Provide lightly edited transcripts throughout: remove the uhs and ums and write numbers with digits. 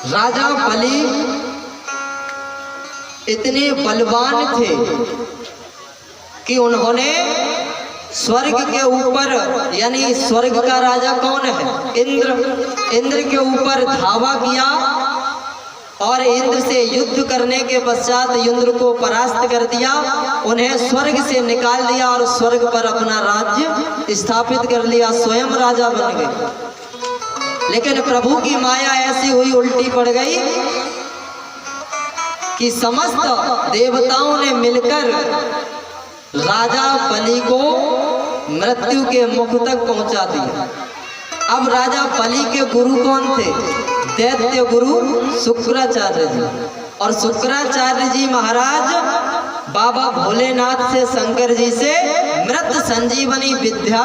राजा बलि इतने बलवान थे कि उन्होंने स्वर्ग के ऊपर, यानी स्वर्ग का राजा कौन है? इंद्र के ऊपर धावा किया और इंद्र से युद्ध करने के पश्चात इंद्र को परास्त कर दिया, उन्हें स्वर्ग से निकाल दिया और स्वर्ग पर अपना राज्य स्थापित कर लिया, स्वयं राजा बन गए। लेकिन प्रभु की माया ऐसी हुई, उल्टी पड़ गई कि समस्त देवताओं ने मिलकर राजा बलि को मृत्यु के मुख तक पहुंचा दिया। अब राजा बलि के गुरु कौन थे? दैत्य गुरु शुक्राचार्य जी। और शुक्राचार्य जी महाराज बाबा भोलेनाथ से, शंकर जी से मृत संजीवनी विद्या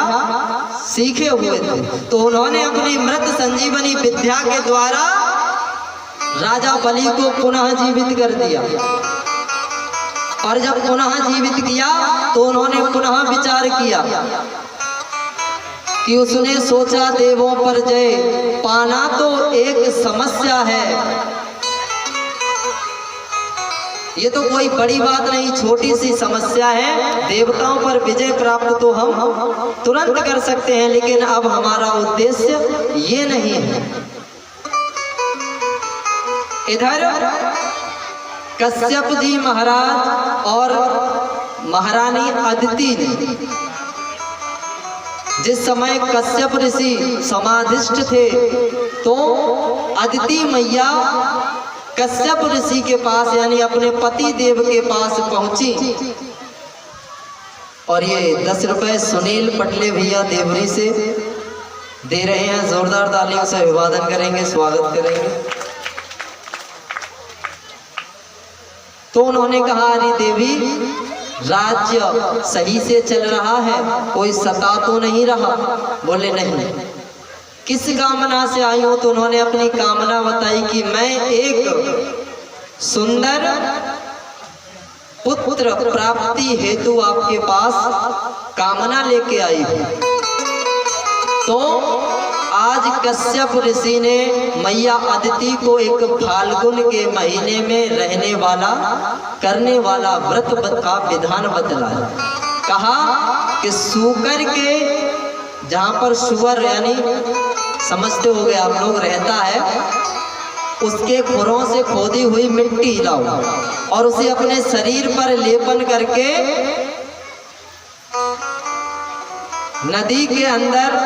सीखे हुए थे। तो उन्होंने अपनी मृत संजीवनी विद्या के द्वारा राजा बलि को पुनः जीवित कर दिया। और जब पुनः जीवित किया तो उन्होंने पुनः विचार किया कि उसने सोचा देवों पर जय पाना तो एक समस्या है, ये तो कोई बड़ी बात नहीं, छोटी सी समस्या है। देवताओं पर विजय प्राप्त तो हम तुरंत कर सकते हैं, लेकिन अब हमारा उद्देश्य ये नहीं है। इधर कश्यप जी महाराज और महारानी अदिति ने, जिस समय कश्यप ऋषि समाधिष्ठ थे तो अदिति मैया कश्यप ऋषि के पास, यानी अपने पति देव के पास पहुंची। और ये 10 रुपए सुनील पटले भैया देवरी से दे रहे हैं, जोरदार तालियों से अभिवादन करेंगे, स्वागत करेंगे। तो उन्होंने कहा, अरे देवी, राज्य सही से चल रहा है, कोई सता तो नहीं रहा? बोले नहीं। किस कामना से आई हो? तो उन्होंने अपनी कामना बताई कि मैं एक सुंदर पुत्र प्राप्ति हेतु आपके पास कामना लेके आई हूं। तो आज कश्यप ऋषि ने मैया अदिति को एक फाल्गुन के महीने में रहने वाला, करने वाला व्रत का विधान बतलाया। कहा कि सूकर के, जहां पर सुअर यानी समझते हो गए आप लोग रहता है, उसके खुरों से खोदी हुई मिट्टी लाओ और उसे अपने शरीर पर लेपन करके नदी के अंदर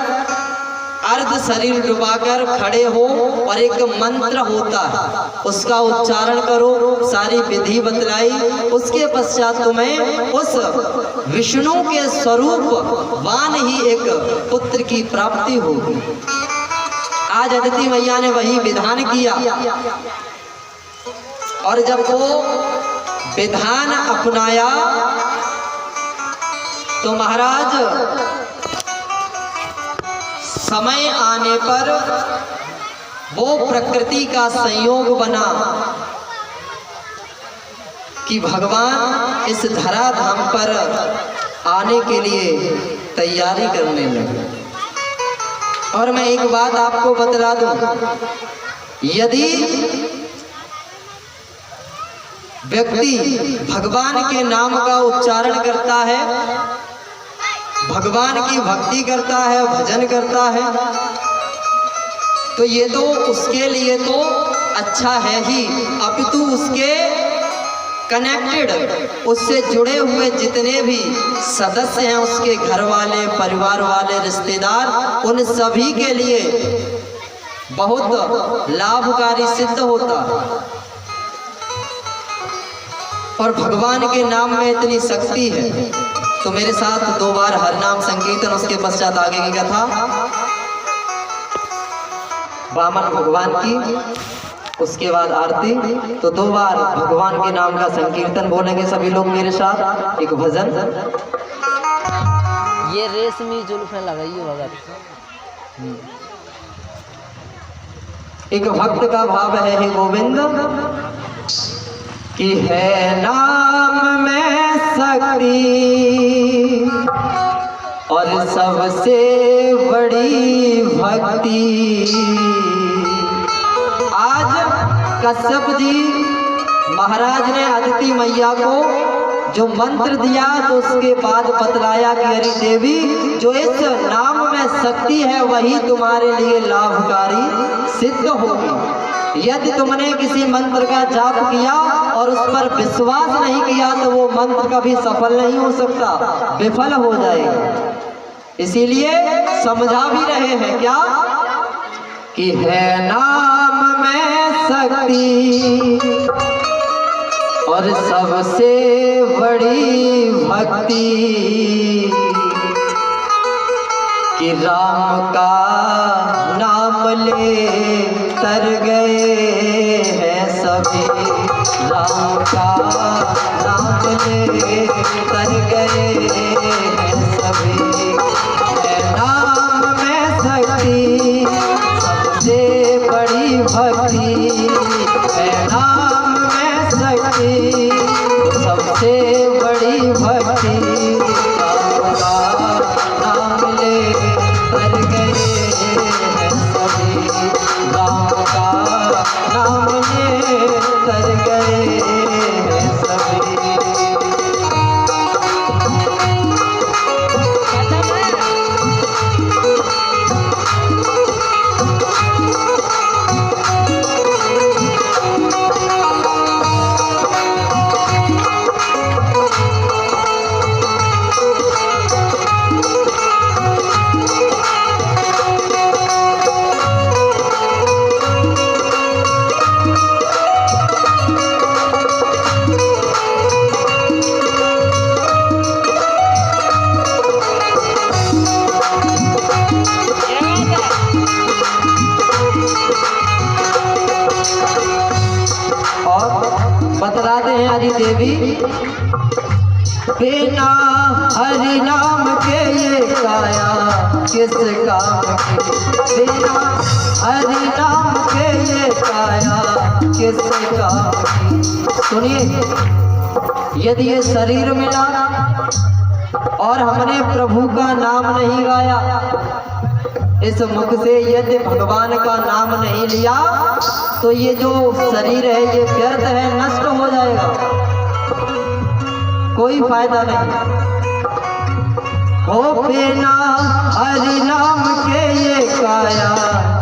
अर्ध शरीर डुबाकर खड़े हो और एक मंत्र होता है उसका उच्चारण करो, सारी विधि बतलाई। उसके पश्चात तुम्हें उस विष्णु के स्वरूप वान ही एक पुत्र की प्राप्ति होगी। आज अदिति मैया ने वही विधान किया और जब वो विधान अपनाया तो महाराज समय आने पर वो प्रकृति का संयोग बना कि भगवान इस धराधाम पर आने के लिए तैयारी करने लगे। और मैं एक बात आपको बतला दूं, यदि व्यक्ति भगवान के नाम का उच्चारण करता है, भगवान की भक्ति करता है, भजन करता है, तो ये तो उसके लिए तो अच्छा है ही, अपितु उसके कनेक्टेड, उससे जुड़े हुए जितने भी सदस्य हैं, उसके घर वाले, परिवार वाले, रिश्तेदार, उन सभी के लिए बहुत लाभकारी सिद्ध होता है। और भगवान के नाम में इतनी शक्ति है। तो मेरे साथ 2 बार हर नाम संकीर्तन, उसके पश्चात आगे की कथा वामन भगवान की, उसके बाद आरती। तो 2 बार भगवान के नाम का संकीर्तन बोलेंगे सभी लोग मेरे साथ, एक भजन। ये रेशमी जुल्फें लगाइए भगत। एक भक्त का भाव है, हे गोविंद, कि है नाम में शक्ति और सबसे बड़ी भक्ति। आज कश्यप जी महाराज ने अदिति मैया को जो मंत्र दिया तो उसके बाद बतलाया कि अरे देवी, जो इस नाम में शक्ति है वही तुम्हारे लिए लाभकारी सिद्ध होगी। यदि तुमने किसी मंत्र का जाप किया और उस पर विश्वास नहीं किया तो वो मंत्र कभी सफल नहीं हो सकता, विफल हो जाएगा। इसीलिए समझा भी रहे हैं क्या कि है नाम में शक्ति और सबसे बड़ी भक्ति, कि राम का नाम ले तर गए हैं सभी, राम का नाम ले तर गए हैं सभी। है नाम में शक्ति सबसे बड़ी भक्ति, है नाम में शक्ति सबसे बड़ी भक्ति, राम का नाम ले तर गए हैं सभी, राम का नाम ले तर गए हैं सभी। बतलाते हैं हरि देवी, बिना हरि नाम के ये काया किस काम की, बिना हरि नाम के ये काया किस काम की। सुनिए, यदि ये शरीर मिला और हमने प्रभु का नाम नहीं गाया, इस मुख से यदि भगवान का नाम नहीं लिया तो ये जो शरीर है ये व्यर्थ है, नष्ट हो जाएगा, कोई फायदा नहीं। हो बिना हरि नाम के ये काया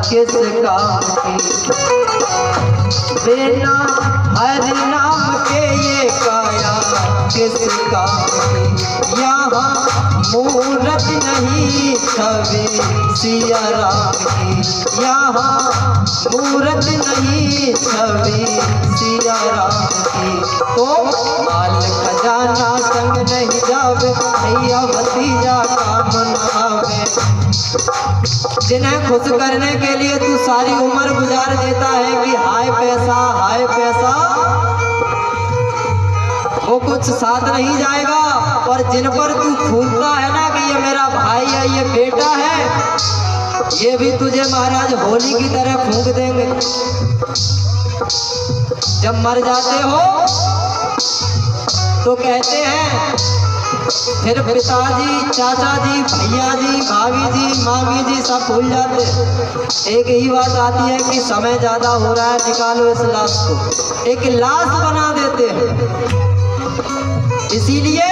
किस काम की, बिना हरि नाम के ये काया किस काम की। यहाँ मूरत नहीं छवि सिया राम की, यहाँ मूरत नहीं छवि सिया राम की। तो माल खजाना संग नहीं जावे, भैया भतीजा काम न आवे। जिन्हें खुश करने के लिए तू सारी उम्र गुजार देता है कि हाय पैसा हाय पैसा, वो कुछ साथ नहीं जाएगा। और जिन पर तू फूलता है ना कि ये मेरा भाई है, ये बेटा है, ये भी तुझे महाराज होली की तरह फूंक देंगे। जब मर जाते हो तो कहते हैं फिर पिताजी, चाचा जी, भैया जी, भाभी जी, मामी जी सब भूल जाते। एक ही बात आती है कि समय ज्यादा हो रहा है, निकालो इस लाश को, एक लाश बना देते हैं। इसीलिए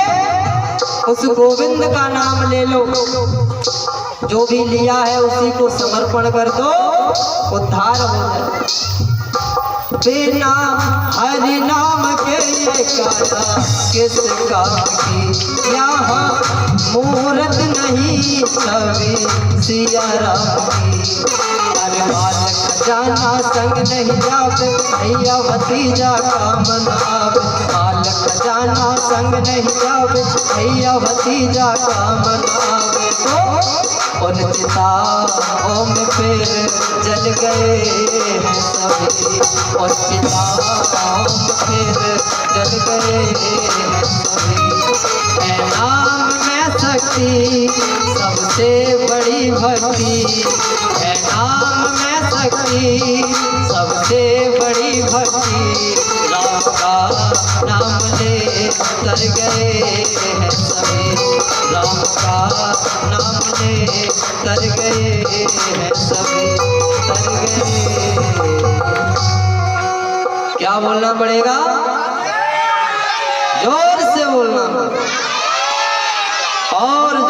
उस गोविंद का नाम ले लो, जो भी लिया है उसी को समर्पण कर दो, उद्धार हो जाए। बिना हरि नाम के ये काया किस काम की, यहाँ मूरत नहीं छवि सिया राम की। अरे बाल खजाना संग नहीं जावे, भैया भतीजा काम न आवे। बाल खजाना संग नहीं जावे, भैया भतीजा काम न आवे। तो उन चिताओं में फिर जल गए हैं सभी, और चिताओं में फिर जल गए हैं सभी। है नाम में शक्ति सबसे बड़ी भक्ति, है नाम में शक्ति सबसे बड़ी भक्ति। राम का नाम ले तर गए हैं सभी, राम का नाम ले तर गए हैं सभी, तर गए। क्या बोलना पड़ेगा? जोर से बोलना। और